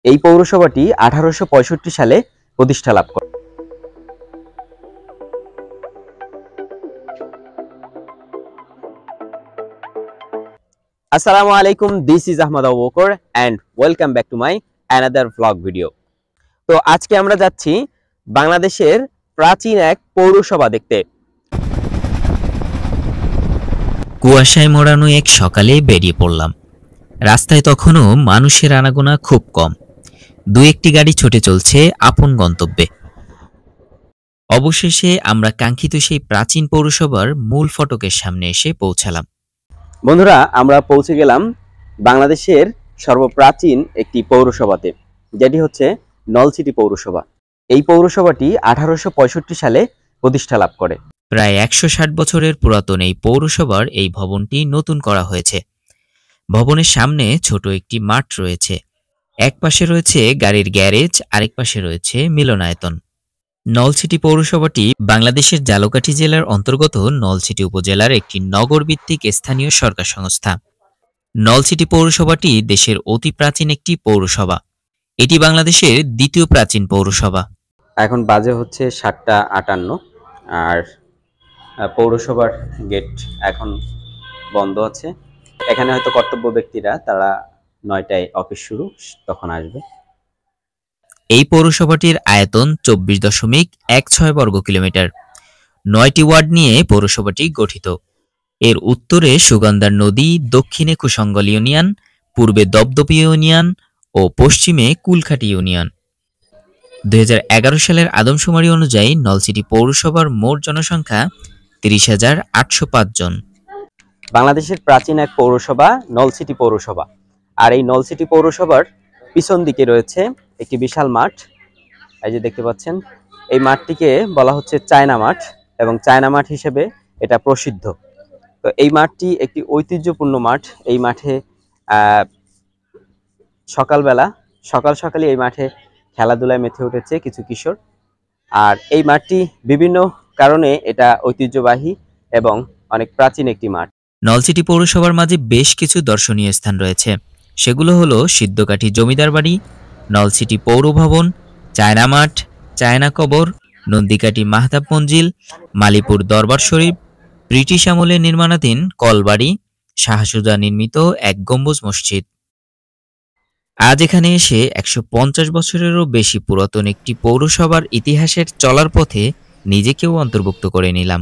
এই পৌরসভাটি 1865 সালে প্রতিষ্ঠা লাভ করে। আসসালামু আলাইকুম, this is Ahmad Abu Bakar and welcome back to my another vlog video. তো আজকে আমরা যাচ্ছি বাংলাদেশের প্রাচীন এক পৌরসভা দেখতে। কুয়াশায় মোড়ানো এক সকালে বেরিয়ে পড়লাম। রাস্তায় তখনও মানুষের আনাগোনা খুব কম, দু একটি গাড়ি ছুটে চলছে আপন গন্তব্যে। অবশেষে আমরা কাঙ্ক্ষিত সেই প্রাচীন পৌরসভার মূল ফটকের সামনে এসে পৌঁছালাম। বন্ধুরা, আমরা পৌঁছে গেলাম বাংলাদেশের সর্বপ্রাচীন একটি পৌরসভাতে, যেটি হচ্ছে নলছিটি পৌরসভা। এই পৌরসভাটি 1865 সালে প্রতিষ্ঠা লাভ করে। প্রায় 160 বছরের পুরাতন এই পৌরসভার এই ভবনটি নতুন করা হয়েছে। ভবনের সামনে ছোট একটি মাঠ রয়েছে। এক পাশে রয়েছে গাড়ির গ্যারেজ, আরেক পাশে রয়েছে মিলনায়তন। নলছিটি পৌরসভাটি বাংলাদেশের ঝালকাঠি জেলার অন্তর্গত নলছিটি উপজেলার একটি নগরভিত্তিক স্থানীয় সরকার সংস্থা। নলছিটি পৌরসভাটি দেশের অতি প্রাচীন একটি পৌরসভা। এটি বাংলাদেশের দ্বিতীয় প্রাচীন পৌরসভা। এখন বাজে হচ্ছে 7:58, আর পৌরসভার গেট এখন বন্ধ আছে। এখানে হয়তো কর্তব্য ব্যক্তিরা তারা 9টায় অফিস শুরু, তখন আসবে। এই পৌরসভাটির আয়তন 24.16 বর্গ কিলোমিটার। 9টি ওয়ার্ড নিয়ে পৌরসভাটি গঠিত। এর উত্তরে সুগন্ধার নদী, দক্ষিণে কুশঙ্গল ইউনিয়ন, পূর্বে দপদপি ইউনিয়ন ও পশ্চিমে কুলখাটি ইউনিয়ন। 2011 সালের আদমশুমারি অনুযায়ী নলছিটি পৌরসভার মোট জনসংখ্যা 30,805 জন। বাংলাদেশের প্রাচীন এক পৌরসভা নলছিটি পৌরসভা। আর এই নলছিটি পৌরসভার পিছন দিকে রয়েছে একটি বিশাল মাঠ। এই যে দেখতে পাচ্ছেন, এই মাঠটিকে বলা হচ্ছে চায়না মাঠ, এবং চায়না মাঠ হিসেবে এটা প্রসিদ্ধ। তো এই মাঠটি একটি ঐতিহ্যপূর্ণ মাঠ। এই মাঠে সকালে এই মাঠে খেলাধুলায় মেতে উঠেছে কিছু কিশোর। আর এই মাঠটি বিভিন্ন কারণে এটা ঐতিহ্যবাহী এবং অনেক প্রাচীন একটি মাঠ। নলছিটি পৌরসভার মাঝে বেশ কিছু দর্শনীয় স্থান রয়েছে। সেগুলো হলো সিদ্ধকাঠি জমিদার বাড়ি, নলছিটি পৌর ভবন, চায়না মাঠ, চায়না কবর, নন্দীকাঠি মাহতাব মঞ্জিল, মালিপুর দরবার শরীফ, ব্রিটিশ আমলে নির্মাণাধীন কলবাড়ি, শাহসুজা নির্মিত এক গম্বুজ মসজিদ। আজ এখানে এসে 150 বছরেরও বেশি পুরাতন একটি পৌরসভার ইতিহাসের চলার পথে নিজেকেও অন্তর্ভুক্ত করে নিলাম।